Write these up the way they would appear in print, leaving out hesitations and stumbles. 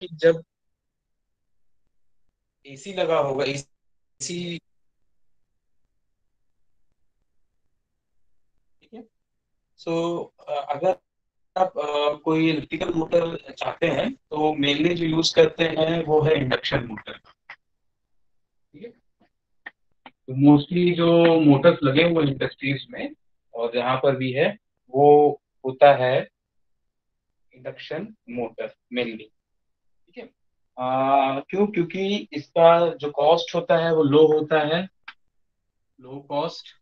कि जब एसी लगा होगा, एसी, ठीक है। सो अगर आप कोई इलेक्ट्रिकल मोटर चाहते हैं तो मेनली जो यूज करते हैं वो है इंडक्शन मोटर। ठीक है। तो मोस्टली जो मोटर्स लगे हुए हैं इंडस्ट्रीज में और जहाँ पर भी है, वो होता है इंडक्शन मोटर मेनली। ठीक है। क्यों? क्योंकि इसका जो कॉस्ट होता है वो लो होता है, लो कॉस्ट।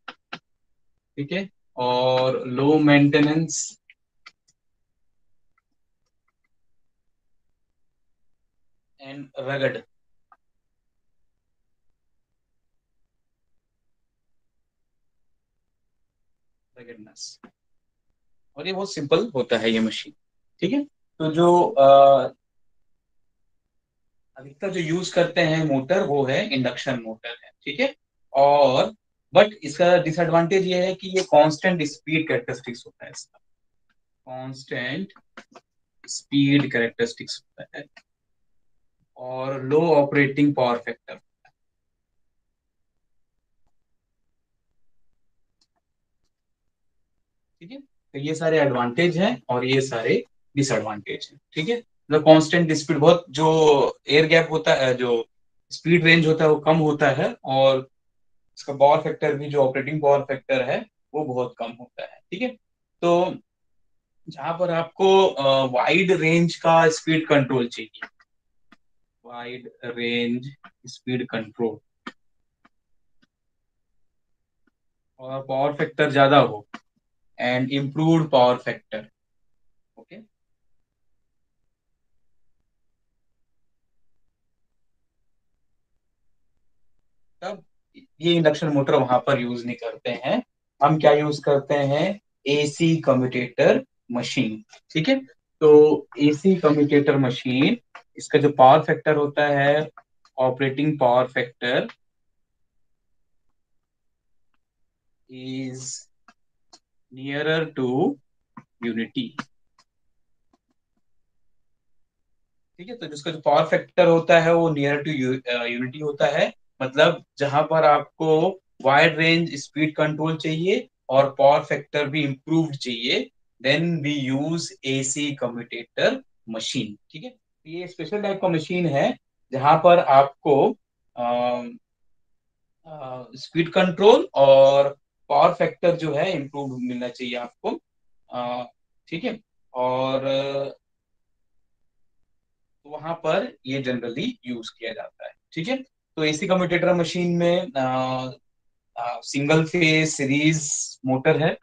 ठीक है। और लो मेंटेनेंस एंड रगड़, रगड़नेस। और ये बहुत सिंपल होता है ये मशीन। ठीक है। तो जो अधिकतर जो यूज करते हैं मोटर वो है इंडक्शन मोटर है। ठीक है। और बट इसका डिसएडवांटेज ये है कि ये कांस्टेंट स्पीड कैरेक्टरिस्टिक्स होता है इसका, कांस्टेंट स्पीड कैरेक्टरिस्टिक्स होता है, और लो ऑपरेटिंग पावर फैक्टर। ठीक है। तो ये सारे एडवांटेज हैं और ये सारे डिसएडवांटेज हैं। ठीक है। मतलब कांस्टेंट स्पीड, बहुत जो एयर गैप होता है, जो स्पीड रेंज होता है वो कम होता है, और इसका पावर फैक्टर भी, जो ऑपरेटिंग पावर फैक्टर है, वो बहुत कम होता है। ठीक है। तो जहां पर आपको वाइड रेंज का स्पीड कंट्रोल चाहिए, वाइड रेंज स्पीड कंट्रोल, और पावर फैक्टर ज्यादा हो, and improved power factor. Okay. तब ये इंडक्शन मोटर वहां पर यूज नहीं करते हैं। हम क्या यूज करते हैं? AC commutator machine. ठीक है। तो एसी कम्यूटेटर मशीन, इसका जो पावर फैक्टर होता है, operating power factor is nearer to unity. ठीक है। तो जिसका जो पावर फैक्टर होता है वो नियर टू यूनिटी होता है। मतलब जहां पर आपको वाइड रेंज स्पीड कंट्रोल चाहिए और पावर फैक्टर भी इम्प्रूव्ड चाहिए, then we use AC commutator machine. ठीक है। तो ये स्पेशल टाइप का मशीन है जहां पर आपको स्पीड कंट्रोल और पावर फैक्टर जो है इम्प्रूव मिलना चाहिए आपको। ठीक है। और तो वहां पर ये जनरली यूज किया जाता है। ठीक है। तो एसी कम्यूटेटर मशीन में सिंगल फेज सीरीज मोटर है,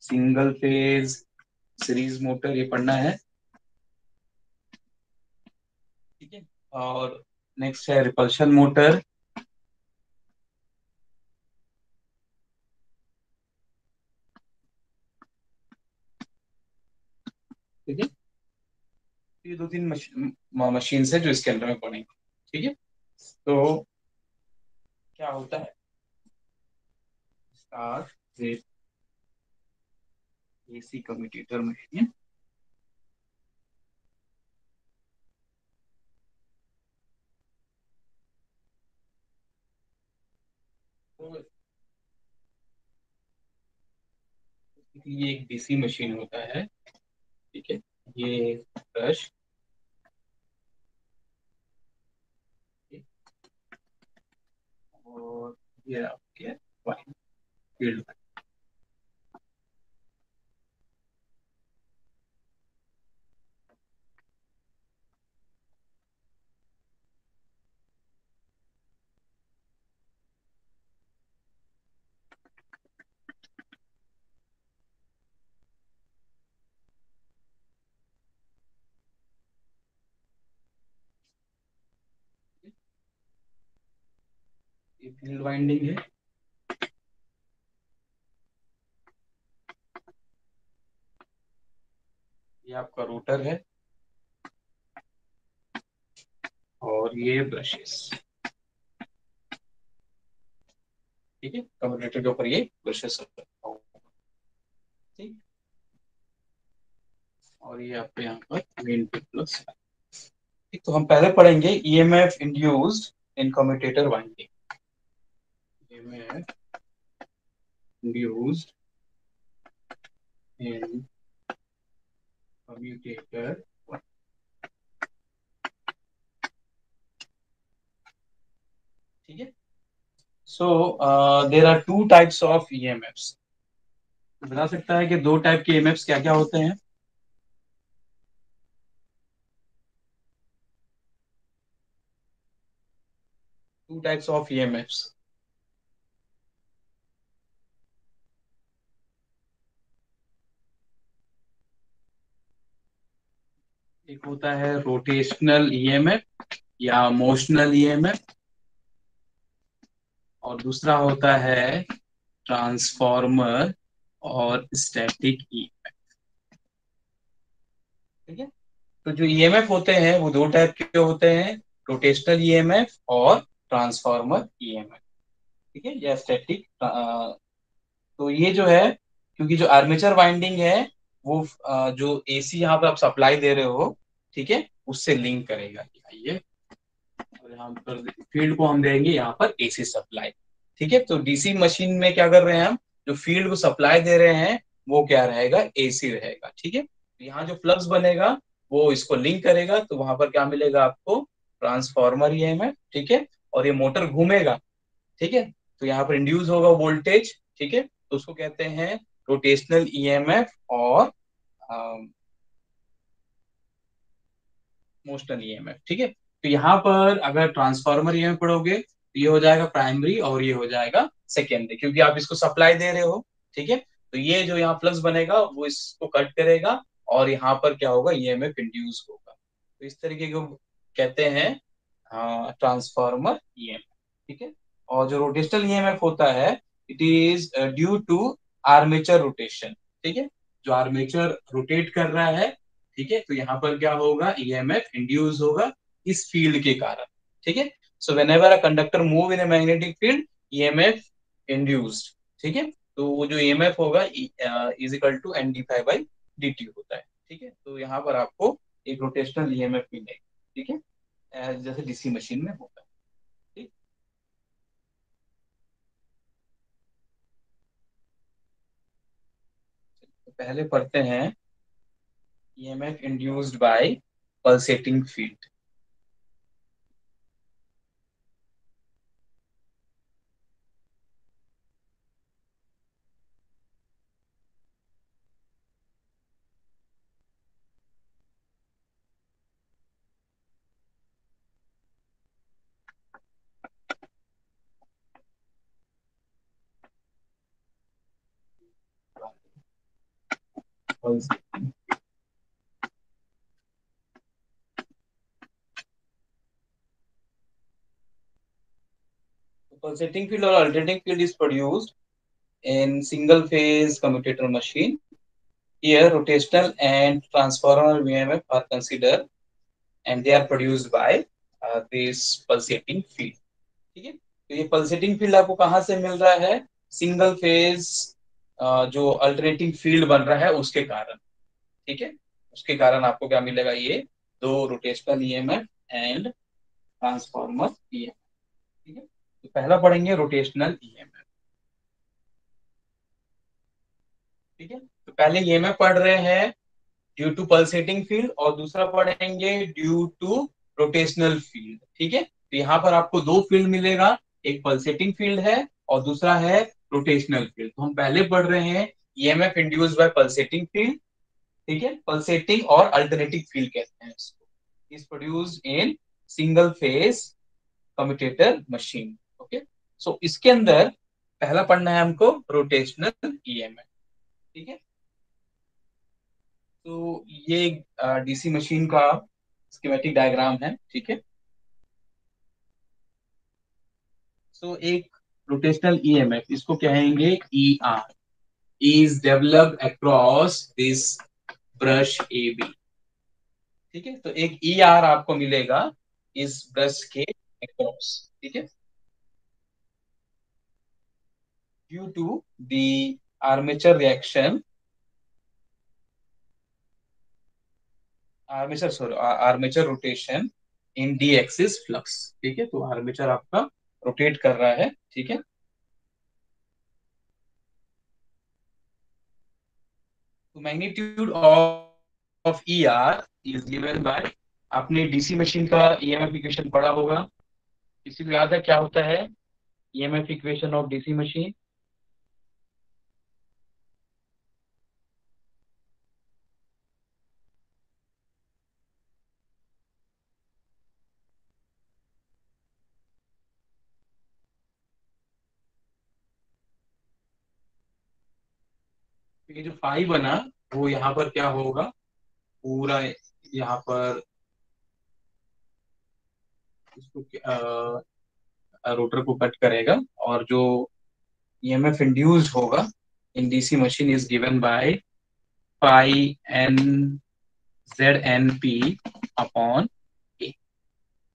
सिंगल फेज सीरीज मोटर ये पढ़ना है। ठीक है। और नेक्स्ट है रिपल्शन मोटर। ठीक है। तो ये दो तीन मशीन है जो इसके अंदर में पड़ेंगे। ठीक है। तो क्या होता है? Start with AC commutator machine. तो ये एक डीसी मशीन होता है। ठीक है। ये ब्रश, और ये आपके फील्ड। ये फील्ड वाइंडिंग है। ये आपका रोटर है, और ये ब्रशेस। ठीक है। कम्यूटेटर के ऊपर ये ब्रशेस रखा हुआ है। ठीक। और ये आपके यहाँ पर मेन पे प्लस। तो हम पहले पढ़ेंगे EMF induced in commutator winding. EMF induced in commutator, ठीक है। So there are two types of EMFs. बता सकता है कि दो टाइप के ईएमएफ्स क्या क्या होते हैं? To types of EMFs. एक होता है रोटेशनल ईएमएफ या मोशनल ईएमएफ, और दूसरा होता है ट्रांसफॉर्मर और स्टैटिक ईएमएफ, ठीक है। तो जो ईएमएफ होते हैं वो दो टाइप के होते हैं, रोटेशनल ईएमएफ और ट्रांसफॉर्मर ईएमएफ, ठीक है, या स्टैटिक। तो ये जो है, क्योंकि जो आर्मेचर वाइंडिंग है वो जो एसी यहाँ पे आप सप्लाई दे रहे हो, ठीक है, उससे लिंक करेगा ये। और यहाँ पर फील्ड को हम देंगे यहाँ पर एसी सप्लाई, ठीक है। तो डीसी मशीन में क्या कर रहे हैं हम, जो फील्ड को सप्लाई दे रहे हैं वो क्या रहेगा, एसी रहेगा, ठीक है। तो यहाँ जो फ्लक्स बनेगा वो इसको लिंक करेगा, तो वहां पर क्या मिलेगा आपको, ट्रांसफॉर्मर ईएमएफ, ठीक है। और ये मोटर घूमेगा, ठीक है। तो यहाँ पर इंड्यूस होगा वोल्टेज, ठीक है, तो उसको कहते हैं रोटेशनल ईएमएफ और मोशनल ईएमएफ, ठीक है। तो यहाँ पर अगर ट्रांसफार्मर ईएमएफ पढ़ोगे तो ये हो जाएगा प्राइमरी और ये हो जाएगा सेकेंडरी, क्योंकि आप इसको सप्लाई दे रहे हो, ठीक है। तो ये जो यहाँ फ्लक्स बनेगा वो इसको कट करेगा और यहाँ पर क्या होगा, ईएमएफ इंड्यूस होगा। तो इस तरीके को कहते हैं ट्रांसफार्मर ईएमएफ, ठीक है। और जो रोटेशनल ईएमएफ होता है, it is due to armature rotation, ठीक है। जो आर्मेचर रोटेट कर रहा है, ठीक है, तो यहाँ पर क्या होगा, ईएमएफ इंड्यूस होगा इस फील्ड के कारण, ठीक है। So whenever a conductor move in a magnetic field, EMF induced, ठीक है। तो वो जो ईएमएफ होगा is equal to N D phi by D T होता है, ठीक है। तो यहाँ पर आपको एक रोटेशनल ईएमएफ मिलेगा, ठीक है, जैसे डीसी मशीन में होता है, ठीक। तो पहले पढ़ते हैं EMF induced by pulsating field. Pulsating field or alternating field is produced in single phase commutator machine. Here rotational and transformer VMF are considered and they are produced by this pulsating field. ठीक है, तो ये pulsating field आपको कहाँ से मिल रहा है, single phase जो अल्टरनेटिंग फील्ड बन रहा है उसके कारण, ठीक है। उसके कारण आपको क्या मिलेगा, ये दो rotational EMF and transformer EMF, ठीक है। तो पहला पढ़ेंगे रोटेशनल ईएमएफ, ठीक है। तो पहले ईएमएफ पढ़ रहे हैं ड्यू टू पल्सेटिंग फील्ड और दूसरा पढ़ेंगे ड्यू टू रोटेशनल फील्ड, ठीक है। तो यहाँ पर आपको दो फील्ड मिलेगा, एक पल्सेटिंग फील्ड है और दूसरा है रोटेशनल फील्ड। तो हम पहले पढ़ रहे हैं EMF induced by pulsating field, ठीक है। पल्सेटिंग और अल्टरनेटिंग फील्ड कहते हैं इसको, is produced in single phase commutator machine, okay. So इसके अंदर पहला पढ़ना है हमको रोटेशनल ईएमएफ, ठीक है। तो ये डीसी मशीन का स्कीमेटिक डायग्राम है, ठीक है। सो एक रोटेशनल ईएमएफ, इसको कहेंगे E R, is developed across this brush A B, ठीक है। तो एक ई आर आपको मिलेगा इस ब्रश के अक्रॉस, ठीक है, due to the armature reaction, armature rotation in D axis flux. ठीक है, तो आर्मेचर आपका रोटेट कर रहा है। ठीक है, तो magnitude of E R is given bye, आपने डीसी मशीन का ईएमएफ इक्वेशन पढ़ा होगा, किसी को याद है क्या होता है EMF equation of DC machine? ये जो फाई बना, वो यहाँ पर क्या होगा, पूरा यहाँ पर इसको रोटर को कट करेगा, और जो ईएमएफ इंड्यूस्ड होगा in DC machine is given by pi N Z N P upon A.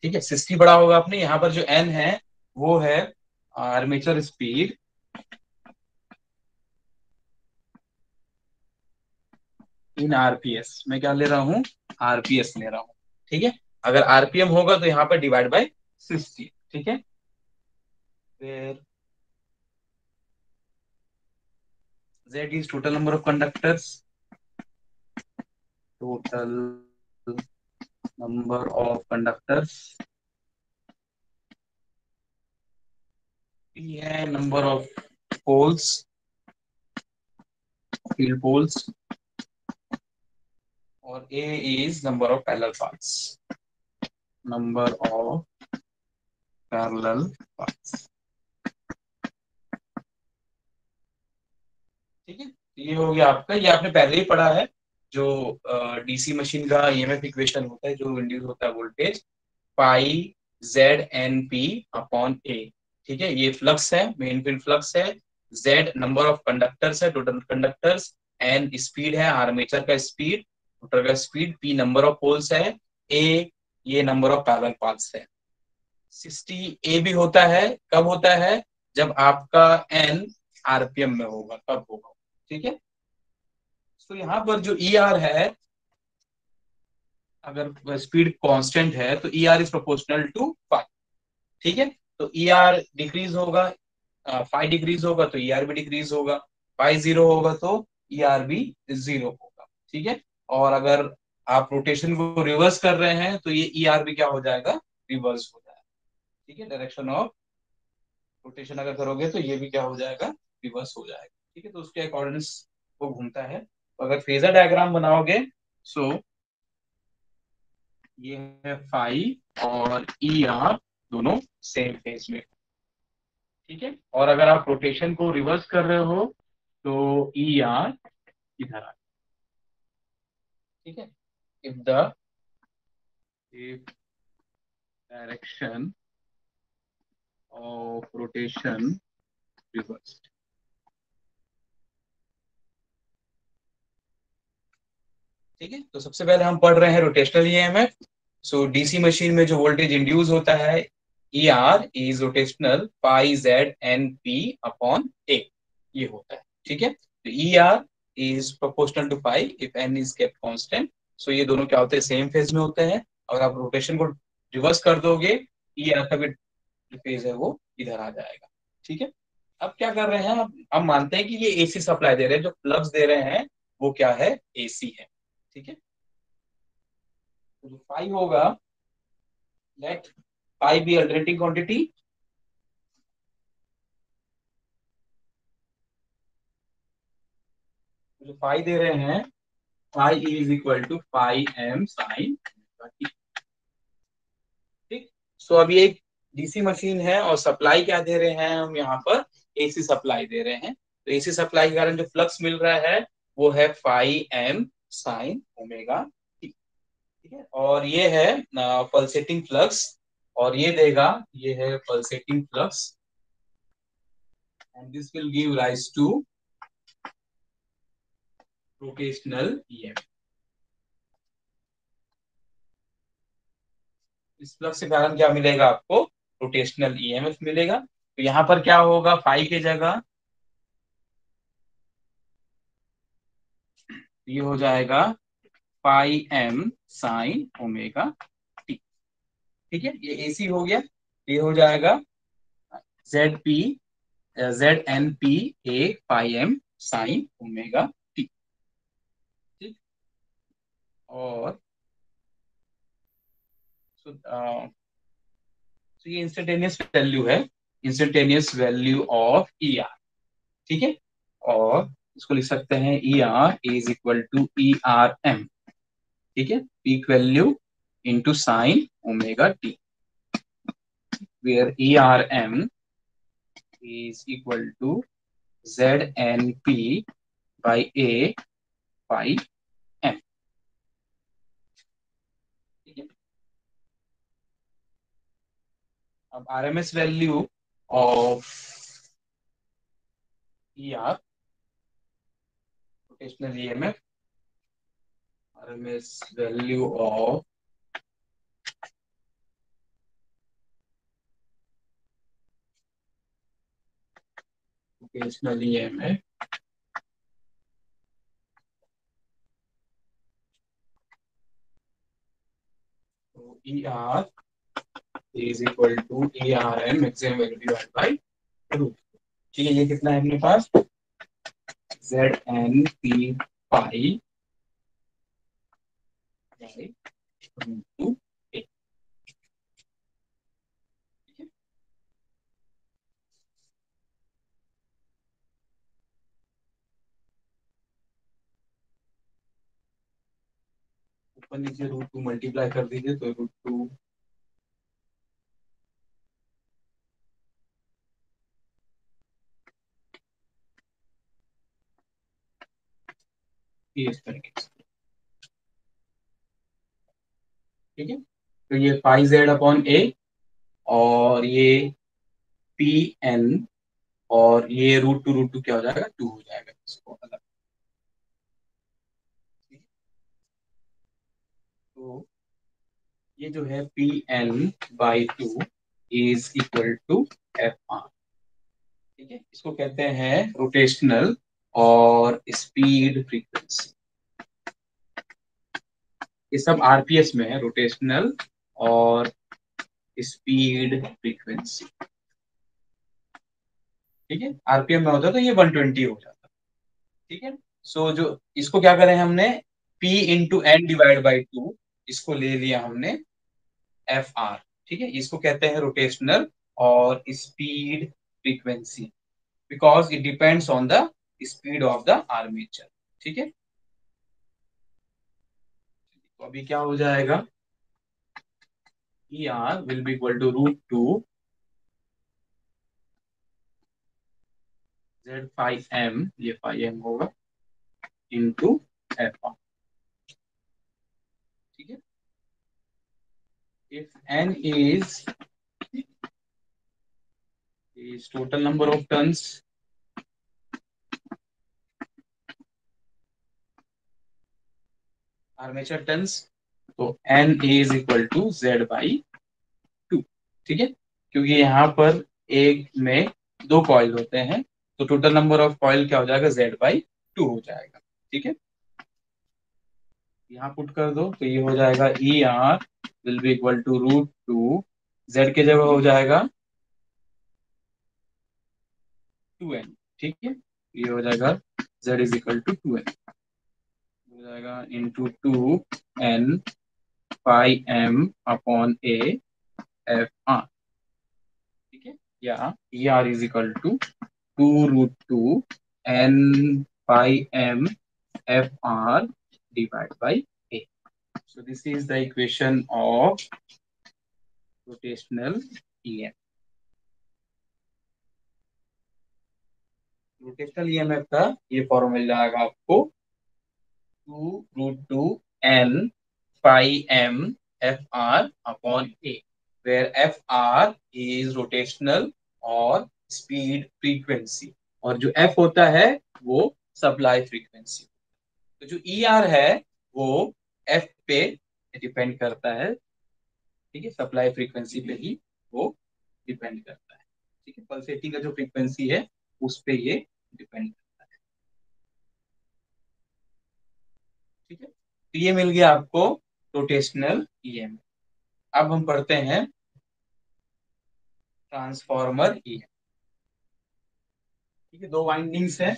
ठीक है, 60 बड़ा होगा आपने, यहाँ पर जो एन है वो है आर्मेचर स्पीड इन आरपीएस। मैं क्या ले रहा हूँ, आरपीएस ले रहा हूँ। ठीक है, अगर आरपीएम होगा तो यहाँ पर डिवाइड बाय 60। ठीक है, फिर Z is total number of conductors, total number of conductors, P है number of poles, field poles, और A is number of parallel paths, number of parallel paths। ठीक है, तो ये हो गया आपका, ये आपने पहले ही पढ़ा है, जो डीसी मशीन का ईएमएफ इक्वेशन होता है, जो इंड्यूस होता है voltage, pi Z N P upon A. ठीक है, ये फ्लक्स है, मेन फील्ड फ्लक्स है, जेड नंबर ऑफ कंडक्टर्स है, टोटल कंडक्टर्स, एन स्पीड है आर्मेचर का स्पीड, रोटर का speed, P number of poles है, ए ये नंबर ऑफ पैरेलल पाथ्स है। 60 ए भी होता है, कब होता है, जब आपका एन आरपीएम में होगा, तब होगा। ठीक है, तो यहाँ पर जो ई आर है, अगर स्पीड कांस्टेंट है तो E R is proportional to five. ठीक है, तो ई आर डिक्रीज होगा, फाइव डिक्रीज होगा तो ई आर भी डिक्रीज होगा, फाइव जीरो होगा तो ई आर भी जीरो होगा। ठीक है, और अगर आप रोटेशन को रिवर्स कर रहे हैं तो ये ई आर भी क्या हो जाएगा, रिवर्स हो जाएगा। ठीक है, डायरेक्शन ऑफ रोटेशन अगर करोगे तो ये भी क्या हो जाएगा, रिवर्स हो जाएगा। ठीक है, तो उसके अकॉर्डिंग वो घूमता है। तो अगर फेजर डायग्राम बनाओगे, सो ये है फाइव और ई आर दोनों सेम फेज में। ठीक है, और अगर आप रोटेशन को रिवर्स कर रहे हो तो ई आर इधर आ। ठीक है, if the if direction of rotation reverse. ठीक है, तो सबसे पहले हम पढ़ रहे हैं rotational EMF. So DC machine में जो वोल्टेज इंड्यूस होता है, E R is rotational pi Z N P upon A, ये होता है। ठीक है, तो E R is proportional to pi if N is kept constant. So ये दोनों क्या होते हैं, सेम फेज में होते हैं। अगर आप रोटेशन को रिवर्स कर दोगे, ई आर का भी फेज है वो इधर आ जाएगा। ठीक है, अब क्या कर रहे हैं, अब मानते हैं कि ये एसी सप्लाई दे रहे हैं, जो प्लग्स दे रहे हैं वो क्या है, एसी है। ठीक है, तो जो फाइव होगा, let five be alternating quantity, जो फाइव दे रहे हैं, five is equal to five M sine. ठीक, सो अभी एक डीसी मशीन है और सप्लाई क्या दे रहे हैं हम यहाँ पर, एसी सप्लाई दे रहे हैं। तो एसी सप्लाई के कारण जो फ्लक्स मिल रहा है वो है five M sine omega T. ठीक है, और ये है पल्सेटिंग फ्लक्स, और ये देगा, ये है pulsating flux, and this will give rise to rotational EMF. इस फ्लक्स के कारण क्या मिलेगा आपको, रोटेशनल ईएमएफ मिलेगा। तो यहाँ पर क्या होगा, फाई की जगह ये हो जाएगा pi M sine omega T. ठीक है, ये AC हो गया। ये हो जाएगा ZP ZNPA pi M sine omega T. ठीक। और so, तो ये इंस्टेंटेनियस वैल्यू है, इंस्टेंटेनियस वैल्यू ऑफ ER। ठीक है। और इसको लिख सकते हैं ER is equal to ERM। ठीक है, peak value into sine omega T, where ERM is equal to ZNP by A by M। ठीक है। अब RMS value of ER, rotational EMF, RMS value of rotational EMF, तो ER is equal to ERM maximum value divided by root। ठीक है, ये कितना है अपने पास, ZNP pi by root two A. ठीक है। ऊपर नीचे रूट टू मल्टीप्लाई कर दीजिए तो रूट टू इस तरीके से। ठीक है, तो ये पाई जेड अपॉन ए, और ये PN, और ये रूट टू क्या हो जाएगा, टू हो जाएगा, इसको अलग। तो ये जो है PN by two is equal to FR। ठीक है, इसको कहते हैं रोटेशनल और स्पीड फ्रीक्वेंसी। ये सब RPS में है, रोटेशनल और स्पीड फ्रीक्वेंसी। ठीक है, RPM में होता तो ये 120 हो जाता। ठीक है, सो जो इसको क्या करें हमने, P/N डिवाइड बाई टू, इसको ले लिया हमने FR। ठीक है, इसको कहते हैं रोटेशनल और speed frequency, because it depends on the speed of the armature. ठीक है, तो अभी क्या हो जाएगा, ER will be equal to root two Z five M, ये फाइव M होगा, इंटू FR। ठीक है, if N is total number of turns, armature turns, तो N is equal to Z by two. ठीक है, क्योंकि यहाँ पर एक में दो कॉइल होते हैं, तो टोटल नंबर ऑफ कॉइल क्या हो जाएगा, Z बाई टू हो जाएगा। ठीक है, यहाँ पुट कर दो तो ये हो जाएगा ER will be equal to root two, Z के जगह हो जाएगा 2N। ठीक है, ये हो जाएगा Z is equal to 2N, हो जाएगा into 2N pi M upon A FR। ठीक है, या ER is equal to 2√2 N pi M FR divided by A। So this is the equation of rotational EMF। Rotational EMF का ये formula मिल जाएगा आपको, 2√2 N pi M FR upon A, where FR is rotational और speed frequency, और जो F होता है वो सप्लाई फ्रीक्वेंसी। तो जो ER है वो F पे डिपेंड करता है। ठीक है, सप्लाई फ्रीक्वेंसी पे ही वो डिपेंड करता है। ठीक है, पल्सेटिंग का जो फ्रीक्वेंसी है उस पे ये डिपेंड करता है। ठीक है, तो ये मिल गया आपको रोटेशनल EMF। अब हम पढ़ते हैं ट्रांसफॉर्मर ई। ठीक है, दो वाइंडिंग्स है।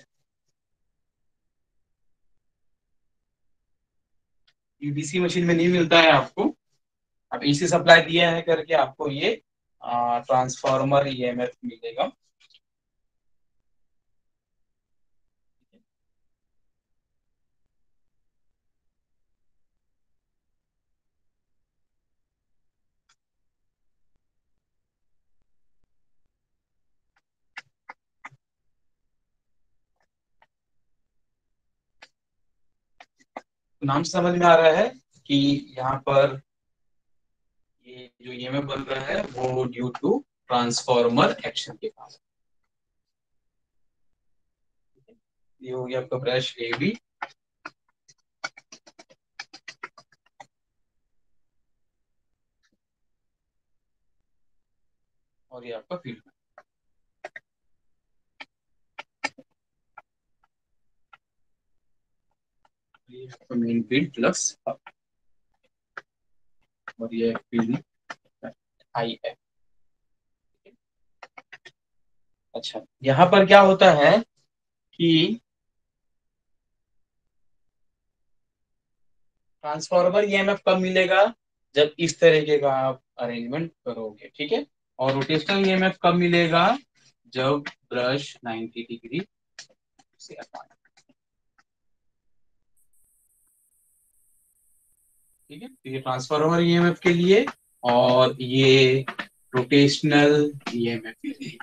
डीसी मशीन में नहीं मिलता है आपको। अब एसी सप्लाई दिया है करके आपको ये ट्रांसफॉर्मर ईएमएफ मिलेगा। तो नाम से समझ में आ रहा है कि यहाँ पर ये जो ईएमएफ बन रहा है वो ड्यू टू ट्रांसफॉर्मर एक्शन के कारण। ये हो गया आपका ब्रश ए बी। और ये आपका फील्ड, ये आपका मेन फील्ड फ्लक्स और ये फील्ड आई है। अच्छा, यहाँ पर क्या होता है कि ट्रांसफॉर्मर ईएमएफ कब मिलेगा, जब इस तरीके का आप अरेंजमेंट करोगे। ठीक है। और रोटेशनल ईएमएफ कब मिलेगा, जब ब्रश 90 डिग्री से अपार्ट। ठीक है, तो ये ट्रांसफॉर्मर ईएमएफ के लिए और ये रोटेशनल ईएमएफ के लिए।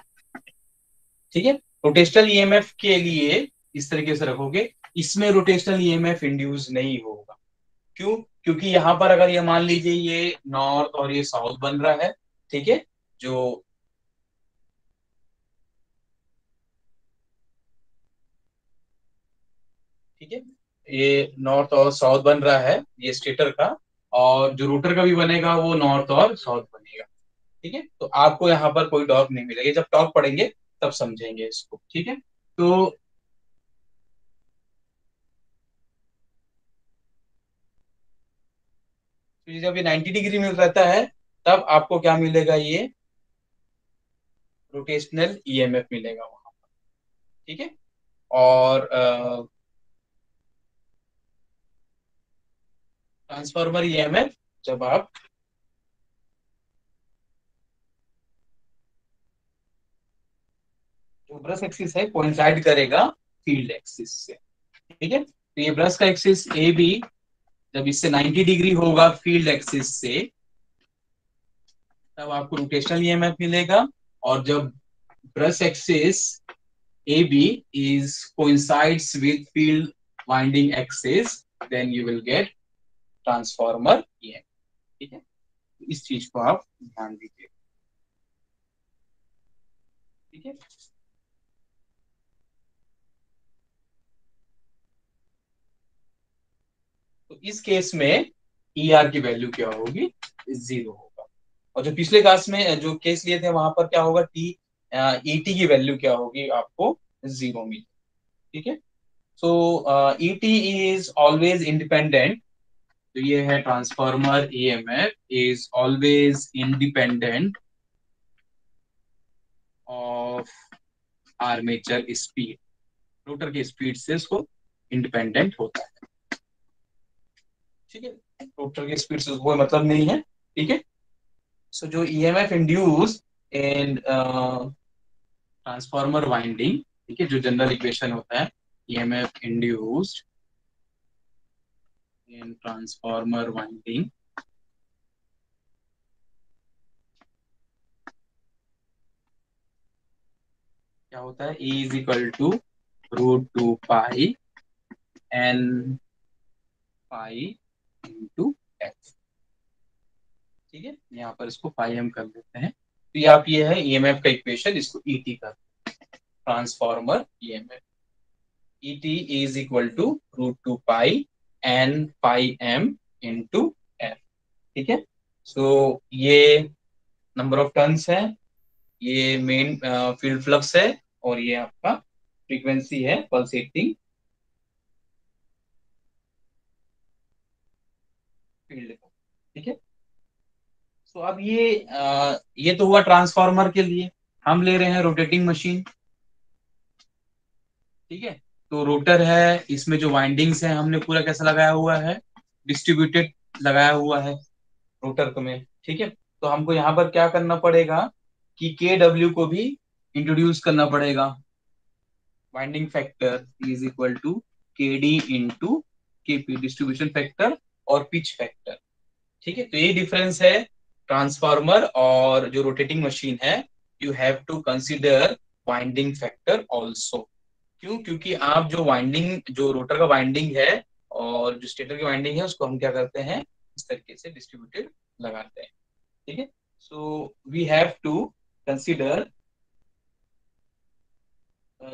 ठीक है, रोटेशनल ईएमएफ के लिए इस तरीके से रखोगे, इसमें रोटेशनल ईएमएफ इंड्यूस नहीं होगा। क्यों? क्योंकि यहां पर अगर ये मान लीजिए ये नॉर्थ और ये साउथ बन रहा है, ठीक है, जो ठीक है, ये नॉर्थ और साउथ बन रहा है ये स्टेटर का, और जो रोटर का भी बनेगा वो नॉर्थ और साउथ बनेगा। ठीक है, तो आपको यहाँ पर कोई टॉर्क नहीं मिलेगी, जब टॉर्क पढ़ेंगे तब समझेंगे इसको। ठीक है, तो जब ये 90 डिग्री में रहता है तब आपको क्या मिलेगा, ये रोटेशनल ईएमएफ मिलेगा वहां पर। ठीक है, और ट्रांसफॉर्मर ईएमएफ जब आप जो ब्रश एक्सिस है कोइंसाइड करेगा फील्ड एक्सिस से। ठीक है, तो ये ब्रश का एक्सिस ए बी जब इससे 90 डिग्री होगा फील्ड एक्सिस से, तब आपको रोटेशनल ईएमएफ मिलेगा। और जब brush axis A B is coincides with field winding axis, then you will get transformer EMF. ठीक है, इस चीज को आप ध्यान दीजिए। ठीक है, तो इस केस में ई आर की वैल्यू क्या होगी, जीरो होगा। और जो पिछले क्लास में जो केस लिए थे वहां पर क्या होगा, टी ई टी की वैल्यू क्या होगी, आपको जीरो मिली। ठीक है, so E T is always independent. तो ये है transformer EMF is always independent of armature speed. Rotor की स्पीड से इसको इंडिपेंडेंट होता है। ठीक है, रोटर की स्पीड से कोई मतलब नहीं है। ठीक है, सो जो EMF induce in transformer winding, ठीक है, जो जनरल इक्वेशन होता है EMF induced in transformer winding, क्या होता है, E is equal to √2 pi N pi into X. ठीक है, यहाँ पर इसको पाई एम कर देते हैं। तो ये आप, ये है ईएमएफ का इक्वेशन, इसको ईटी कर, transformer EMF E T is equal to √2 pi N pi M into F. ठीक है, सो ये नंबर ऑफ टर्न्स है, ये मेन फील्ड फ्लक्स है, और ये आपका फ्रीक्वेंसी है पल्सेटिंग फील्ड। ठीक है, तो अब ये तो हुआ ट्रांसफार्मर के लिए। हम ले रहे हैं रोटेटिंग मशीन। ठीक है। तो रोटर है, इसमें जो वाइंडिंग्स है हमने पूरा कैसा लगाया हुआ है, डिस्ट्रीब्यूटेड लगाया हुआ है रोटर को में। ठीक है। तो हमको यहाँ पर क्या करना पड़ेगा कि के डब्ल्यू को भी इंट्रोड्यूस करना पड़ेगा। Winding factor is equal to K D into K P, distribution factor और पिच फैक्टर। ठीक है। तो ये डिफरेंस है ट्रांसफार्मर और जो रोटेटिंग मशीन है। You have to consider winding factor also. क्यों? क्योंकि आप जो वाइंडिंग, जो रोटर का वाइंडिंग है और जो स्टेटर की वाइंडिंग है, उसको हम क्या करते हैं, इस तरीके से डिस्ट्रीब्यूटेड लगाते हैं। ठीक है। So we have to consider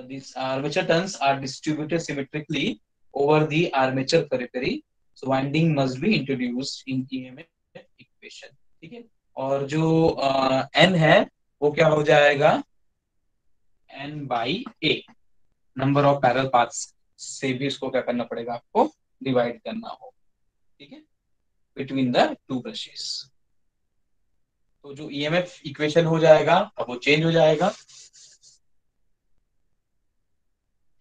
these armature turns are distributed symmetrically over the armature periphery. So winding must be introduced in EMF equation. ठीक है। और जो n है वो क्या हो जाएगा, n by a, number of parallel paths से भी इसको क्या करना पड़ेगा, आपको डिवाइड करना हो। ठीक है, बिटवीन द टू ब्रशेस। तो जो ईएमएफ इक्वेशन हो जाएगा अब वो चेंज हो जाएगा।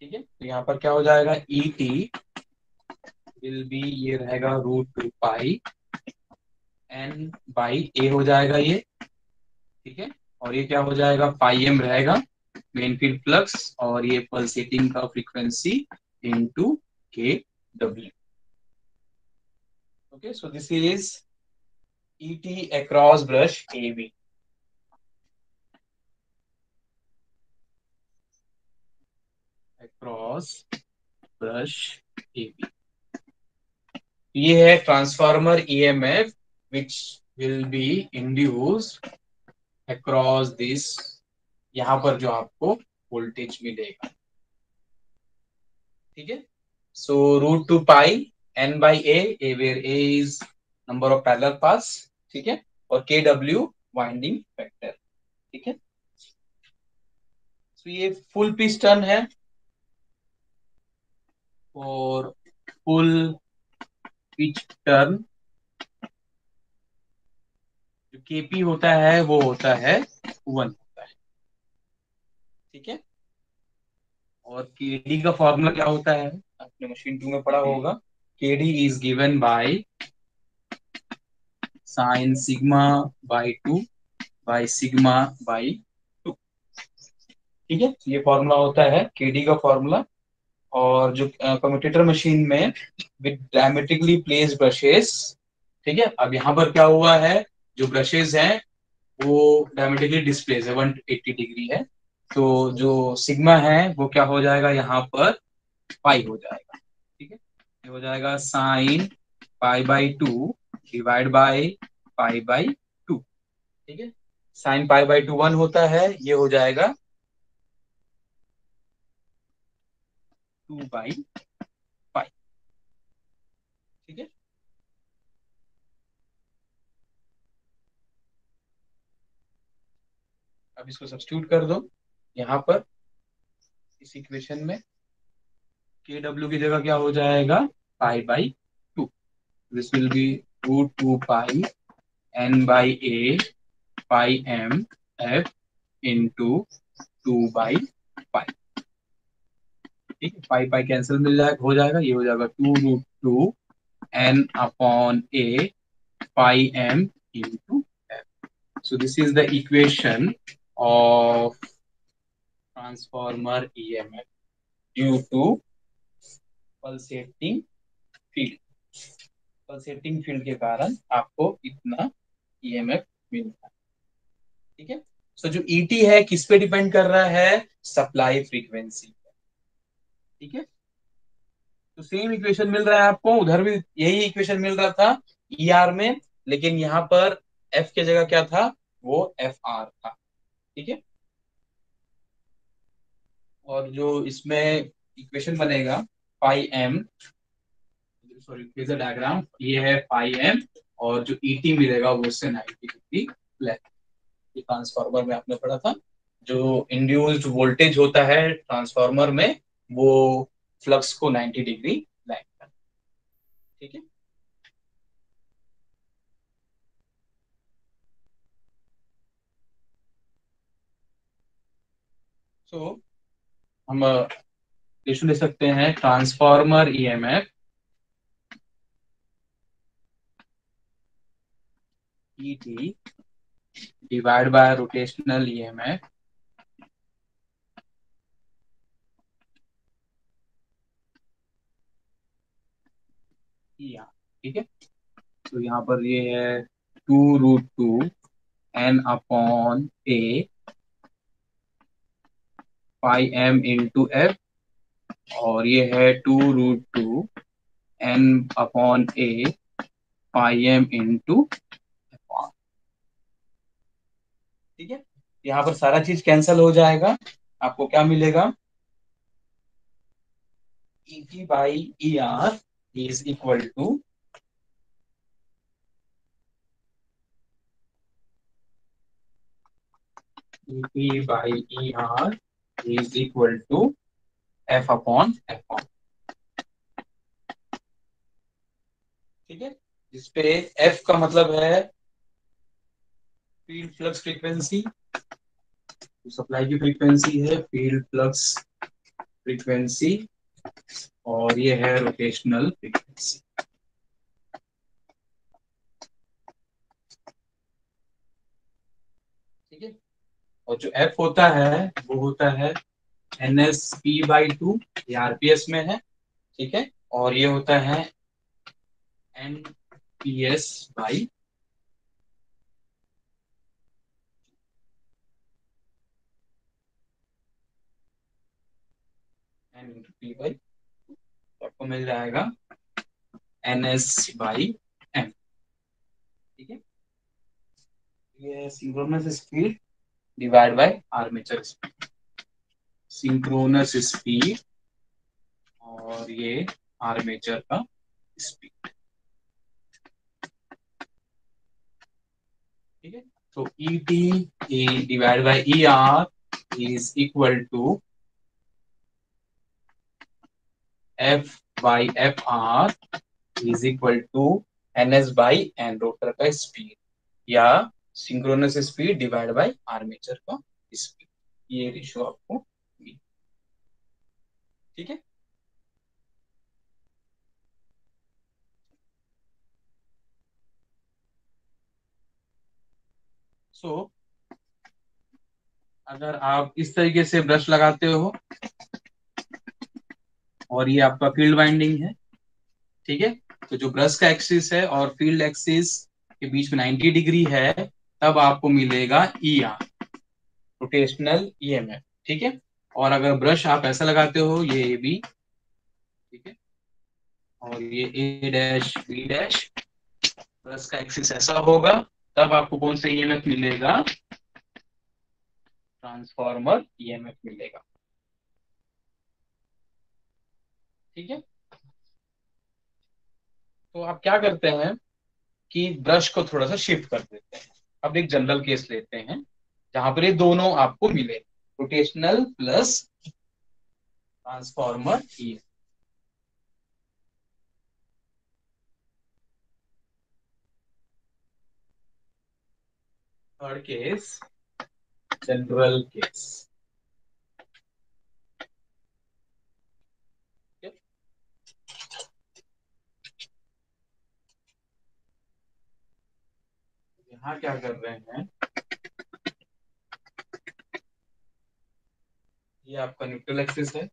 ठीक है। तो यहाँ पर क्या हो जाएगा, ई टी विल बी, ये रहेगा root two pi N by A हो जाएगा ये। ठीक है। और ये क्या हो जाएगा, पाई एम रहेगा मेन फील्ड फ्लक्स, और ये पल्सेटिंग का frequency into K W. Okay, so this is E T across brush A B. Across brush A B, ये है transformer EMF which will be induced across this, यहां पर जो आपको वोल्टेज मिलेगा। ठीक है। So root two pi N by A where A is number of parallel path. ठीक है। और के डब्ल्यू वाइंडिंग फैक्टर। ठीक है। तो ये फुल पिस्टन है, और फुल पिच टर्न जो केपी होता है वो होता है 1 होता है। ठीक है। और केडी का फॉर्मूला क्या होता है, आपने मशीन 2 में पढ़ा होगा। KD is given by sine sigma by 2 by sigma by 2। ठीक है। ये फॉर्मूला होता है केडी का फॉर्मूला। और जो कम्यूटेटर मशीन में विद डायमेट्रिकली प्लेस्ड ब्रशेस। ठीक है। अब यहाँ पर क्या हुआ है, जो ब्रशेस हैं वो डायमेट्रिकली डिस्प्लेस है, 180 डिग्री है। तो जो सिग्मा है वो क्या हो जाएगा, यहाँ पर पाई हो जाएगा। ठीक है। ये हो जाएगा sine pi by 2 divide by pi by 2। ठीक है। साइन पाई बाई 2 1 होता है, ये हो जाएगा 2 बाई पाई। ठीक है। अब इसको सब्स्टिट्यूट कर दो यहाँ पर इस इक्वेशन में। के डब्ल्यू की जगह क्या हो जाएगा, pi by 2। This will be root two pi N by A pi M F into 2 by pi. ठीक है। पाई पाई कैंसिल मिल जाएगा, हो जाएगा, ये हो जाएगा 2 root two N upon A pi M into F. So this is the equation of transformer EMF due to pulsating field. Pulsating field के कारण आपको इतना ईएमएफ मिलता है। ठीक है। सो जो ईटी है किस पे डिपेंड कर रहा है, सप्लाई फ्रीक्वेंसी। ठीक है। तो सेम इक्वेशन मिल रहा है आपको, उधर भी यही इक्वेशन मिल रहा था ईआर में, लेकिन यहाँ पर एफ की जगह क्या था, वो एफ आर था। ठीक है। और जो इसमें इक्वेशन बनेगा पाई एम, सॉरी फेजर डायग्राम, ये है पाई एम, और जो ईटी मिलेगा वो उससे 90 डिग्री लेफ्ट। ये ट्रांसफार्मर में आपने पढ़ा था, जो इंड्यूस्ड वोल्टेज होता है ट्रांसफार्मर में, वो फ्लक्स को 90 डिग्री लाइन कर। ठीक है। तो हम इशू ले सकते हैं transformer EMF ET divide by rotational EMF ठीक है। तो यहाँ पर ये है 2√2 n upon A pi M into F, और ये है 2√2 n upon A pi M into. ठीक है, यहाँ पर सारा चीज कैंसिल हो जाएगा, आपको क्या मिलेगा, E T by E R is equal to E T by E R is equal to F upon F. ठीक है, जिसपे एफ का मतलब है फील्ड फ्लक्स फ्रीक्वेंसी, सप्लाई की फ्रीक्वेंसी है फील्ड फ्लक्स फ्रीक्वेंसी, और ये है रोटेशनल फ्रीक्वेंसी। ठीक है, और जो एफ होता है वो होता है N S P by two, ये आरपीएस में है। ठीक है, और ये होता है N P S by N into P by, तो आपको मिल जाएगा एन एस बाई एन। ठीक है, ये synchronous speed divide by armature speed, synchronous speed और ये आर्मेचर का स्पीड। ठीक है, तो E T divide by E R is equal to F by F R is equal to N S by N, rotor का speed या synchronous speed divide by armature का speed, ये रेशियो आपको मिली। ठीक है, सो अगर आप इस तरीके से ब्रश लगाते हो और ये आपका फील्ड वाइंडिंग है, ठीक है, तो जो ब्रश का एक्सिस है और फील्ड एक्सिस के बीच में 90 डिग्री है, तब आपको मिलेगा ई आर, रोटेशनल ईएमएफ। ठीक है, और अगर ब्रश आप ऐसा लगाते हो, ये ए बी, ठीक है, और ये ए डैश बी डैश, ब्रश का एक्सिस ऐसा होगा, तब आपको कौन सा ईएमएफ मिलेगा, ट्रांसफॉर्मर ईएमएफ मिलेगा। ठीक है, तो आप क्या करते हैं कि ब्रश को थोड़ा सा शिफ्ट कर देते हैं। अब एक जनरल केस लेते हैं जहां पर ये दोनों आपको मिले, rotational plus transformer E. Third case, general case. यहाँ क्या कर रहे हैं, ये आपका न्यूट्रल एक्सिस है,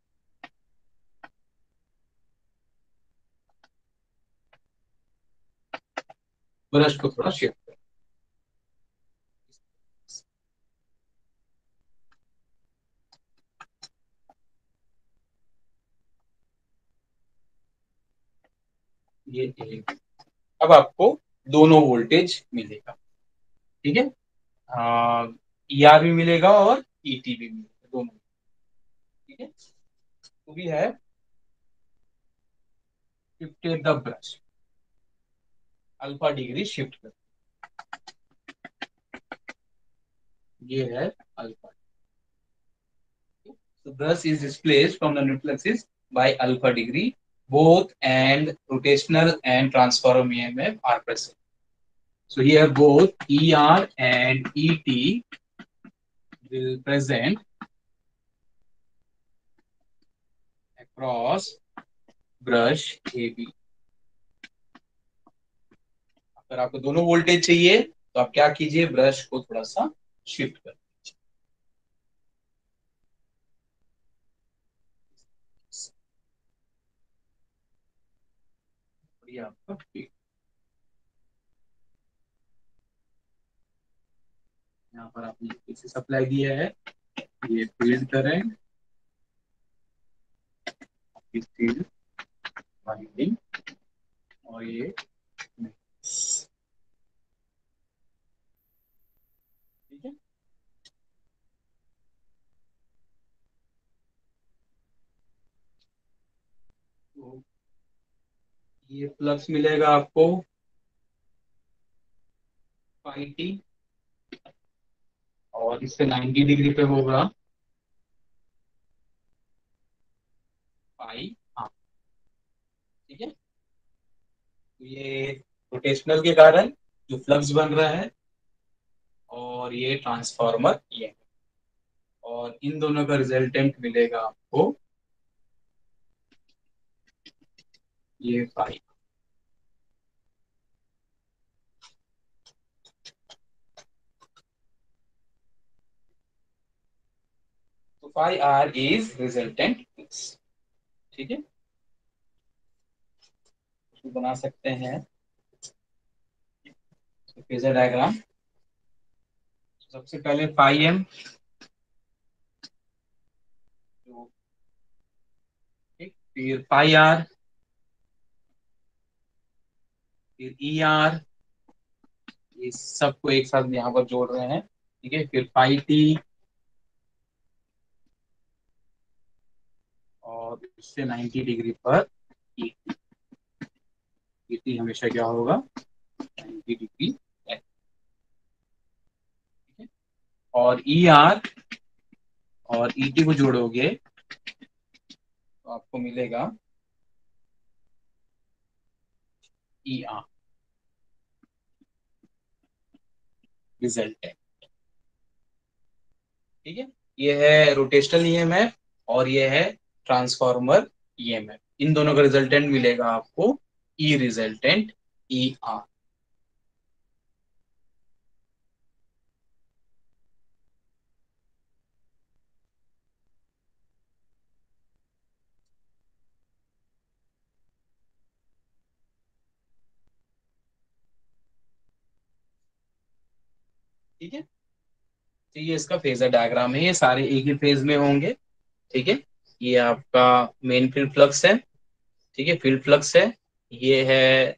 ब्रश को थोड़ा शिफ्ट कर, ये एक, अब आपको दोनों वोल्टेज मिलेगा। ठीक है, ई आर भी मिलेगा और ईटी भी मिलेगा, दोनों। ठीक है, तो भी है shifted the brush, alpha degree shift कर, ये है alpha. So brush is displaced from the neutral axis by alpha degree. Both and rotational and transform EMF are present. So here both ER and ET will present cross brush A B. अगर आपको दोनों voltage चाहिए तो आप क्या कीजिए, brush को थोड़ा सा शिफ्ट कर दीजिए। आपका यहाँ पर आपने इसे सप्लाई दिया है, ये फील्ड करंट, फील्ड वाइंडिंग, और ये ठीक है। तो ये फ्लक्स मिलेगा आपको फाई टी, और इससे 90 डिग्री पे होगा फाई आर। ठीक है। तो ये रोटेशनल के कारण जो फ्लक्स बन रहा है, और ये ट्रांसफार्मर ये, और इन दोनों का रिजल्टेंट मिलेगा आपको ये फाई। तो phi R is resultant flux. ठीक है। तो बना सकते हैं फेजर डायग्राम। सबसे पहले फाई एम, ठीक, फिर फाई आर, फिर ई आर, ये सबको एक साथ यहाँ पर जोड़ रहे हैं। ठीक है। फिर फाई टी, और इससे 90 डिग्री पर ई टी हमेशा क्या होगा, 90 डिग्री है। ठीक है। और ई आर और ई टी को जोड़ोगे तो आपको मिलेगा ई आर, रिजल्ट है। ठीक है। ये है रोटेशनल ईएमएफ, और ये है ट्रांसफॉर्मर ईएमएफ। इन दोनों का रिजल्टेंट मिलेगा आपको ई रिजल्टेंट, ई आर। ठीक है। तो ये इसका फेजर डायग्राम है, ये सारे एक ही फेज में होंगे। ठीक है। ये आपका मेन फील्ड फ्लक्स है। ठीक है, फील्ड फ्लक्स है। ये है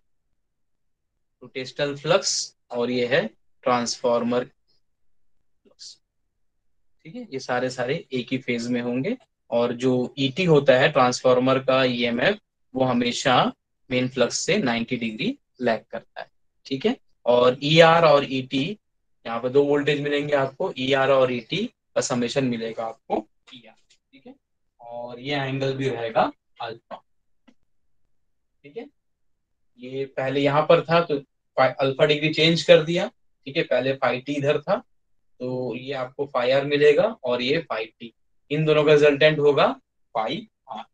रोटेशनल फ्लक्स, और ये है ट्रांसफॉर्मर फ्लक्स। ठीक है। ये सारे सारे एक ही फेज में होंगे, और जो ईटी होता है ट्रांसफॉर्मर का ईएमएफ, वो हमेशा मेन फ्लक्स से 90 डिग्री लैग करता है। ठीक है। और ईआर और ईटी, यहाँ पे दो वोल्टेज मिलेंगे आपको, ईआर और ईटी का समेशन मिलेगा आपको ईआर। ठीक है। और ये एंगल भी रहेगा अल्फा। ठीक है। ये पहले यहाँ पर था तो अल्फा डिग्री चेंज कर दिया। ठीक है। पहले फाई टी इधर था, तो ये आपको फाई आर मिलेगा, और ये फाई टी, इन दोनों का रिजल्टेंट होगा फाई आर।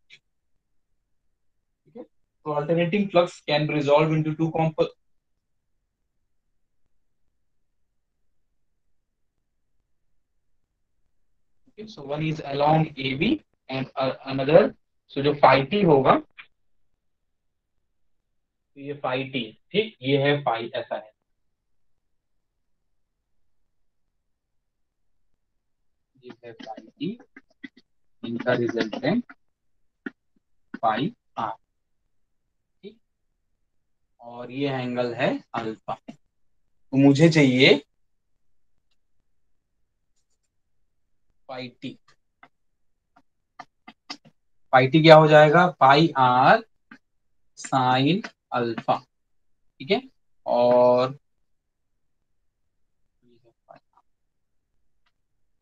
ठीक है। तो alternating flux can be resolve into two component. So one is along A B and another, so जो फाई टी होगा, तो ये फाई टी, ठीक, ये है फाई, ऐसा है। ये है फाई टी, इनका रिजल्टेंट फाई आर। ठीक। और ये एंगल है अल्फा। तो मुझे चाहिए फाई टी। फाई टी क्या हो जाएगा, फाई आर साइन अल्फा। ठीक है। और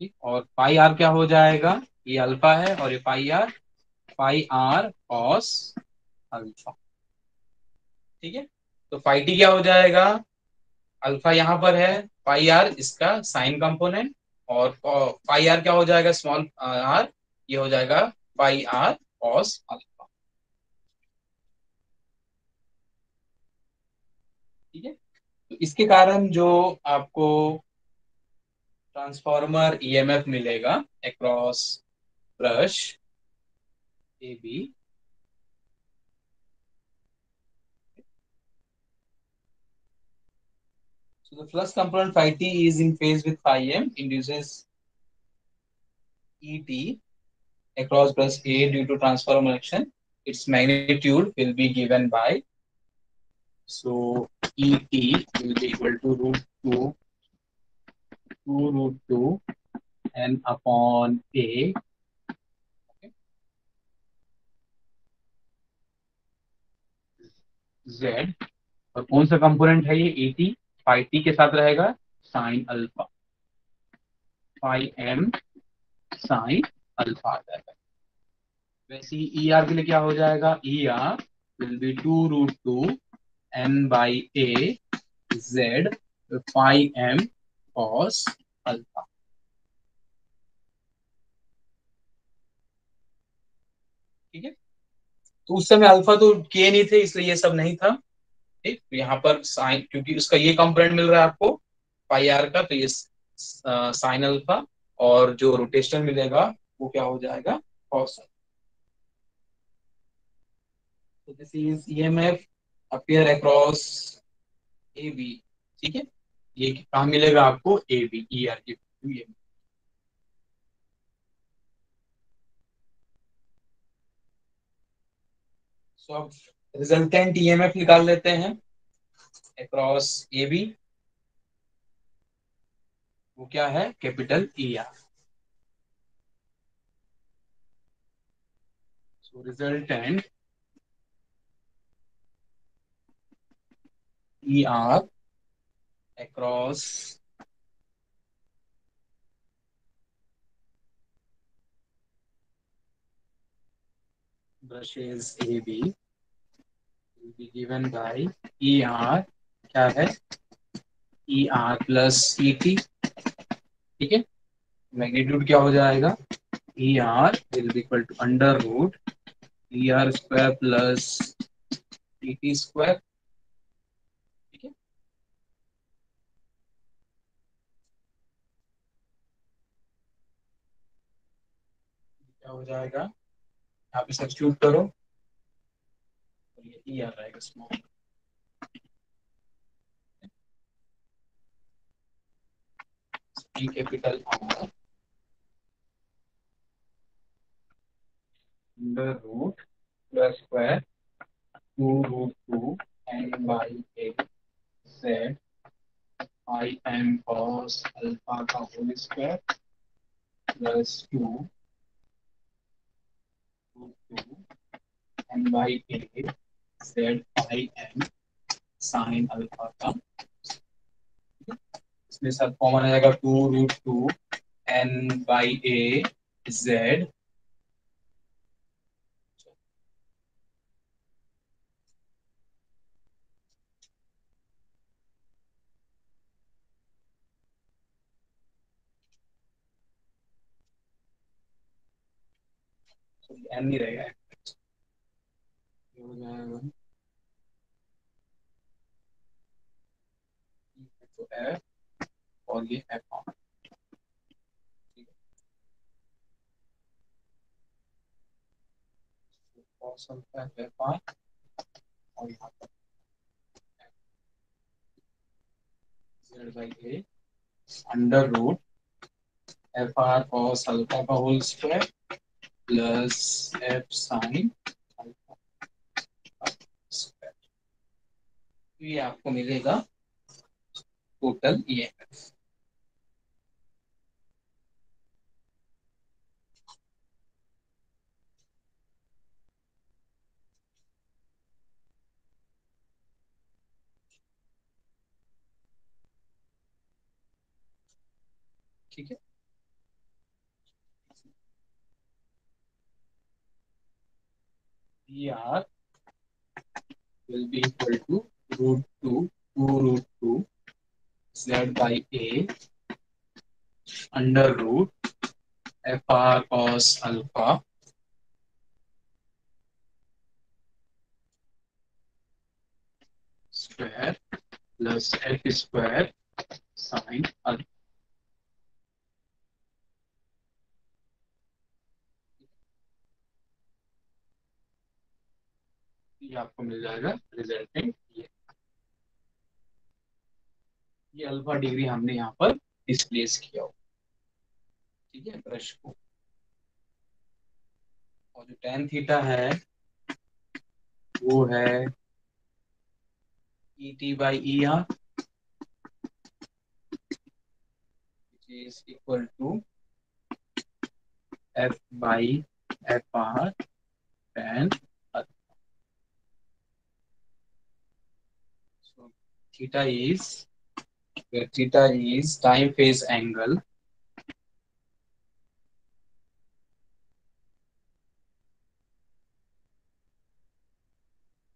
ठीक, और पाई आर क्या हो जाएगा, ये अल्फा है, और ये पाई आर कॉस अल्फा। ठीक है। तो फाई टी क्या हो जाएगा, अल्फा यहाँ पर है, पाई आर इसका साइन कंपोनेंट, और पाई आर क्या हो जाएगा, स्मॉल आर, ये हो जाएगा पाई आर cos अल्फा। ठीक है, तो इसके कारण जो आपको ट्रांसफॉर्मर ईएमएफ मिलेगा across brush A B. So the flux component phi t is in phase with phi m induces ET across brush A due to transformer action. Its magnitude will be given by, so ET will be equal to root 2 n upon A, okay, Z। और कौन सा component है ये ET? phi t के साथ रहेगा sine alpha, phi m sine alpha आ जाएगा। वैसे ही ई आर के लिए क्या हो जाएगा? E R will be two root two N by A Z phi M cos alpha. ठीक है, तो उस समय अल्फा तो के नहीं थे इसलिए ये सब नहीं था। ठीक, तो यहाँ पर साइन, क्योंकि उसका ये कंपोनेंट मिल रहा है आपको पाई आर का, तो ये साइन अल्फा, और जो रोटेशन मिलेगा वो क्या हो जाएगा? कॉस। तो this is EMF appear across A B. ठीक है, ये कहाँ मिलेगा आपको? ए बी, ई आर की वैल्यू ये। सो अब रिजल्टेंट ईएमएफ निकाल लेते हैं अक्रॉस ए बी। वो क्या है? Capital E R. So resultant E R across brushes A B will be given by E R, क्या है? E R plus E T. ठीक है, मैग्नीट्यूड क्या हो जाएगा? E R will be equal to under root E R square plus E T square. ठीक है, क्या हो जाएगा? यहाँ पे सब्स्टिट्यूट करो, तो ये ई आर आएगा small E capital R under root plus square two root two N by A Z I M cos alpha का whole square plus two root two N by A Z I M sine alpha का। इसमें सब common आ जाएगा, two root two N by A Z. N नहीं रहेगा, हो जाएगा तो एफ, और ये F on. Cos alpha F on, और यहाँ पर Z by A under root F R cos alpha का whole square plus F sine alpha का स्क्वायर। तो ये आपको मिलेगा टोटल ईएमएफ। ठीक है, E R will be equal to root 2 root 2 z by a under root fr cos alpha square plus F square sine alpha. ये आपको मिल जाएगा रिजल्टेंट। ये अल्फा डिग्री हमने यहाँ पर डिस्प्लेस किया हो। ठीक है, ब्रश को। और जो टेन थीटा है वो है E T by E R, which is equal to F by F R ten. So theta is time phase angle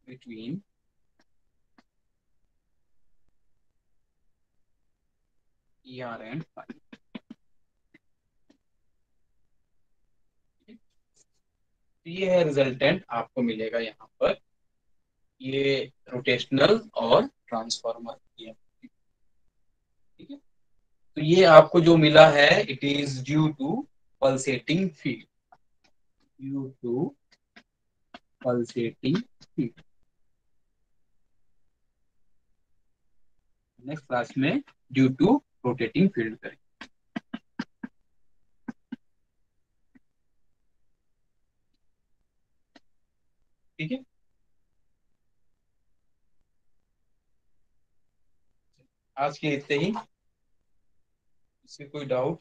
between ER and phi। तो ये है रिजल्टेंट आपको मिलेगा यहाँ पर। ये रोटेशनल और ट्रांसफॉर्मर की है। ठीक है, तो ये आपको जो मिला है it is due to pulsating field, due to pulsating field. Next class में ड्यू टू रोटेटिंग फील्ड करें। ठीक है, आज के इतने ही। इससे कोई डाउट?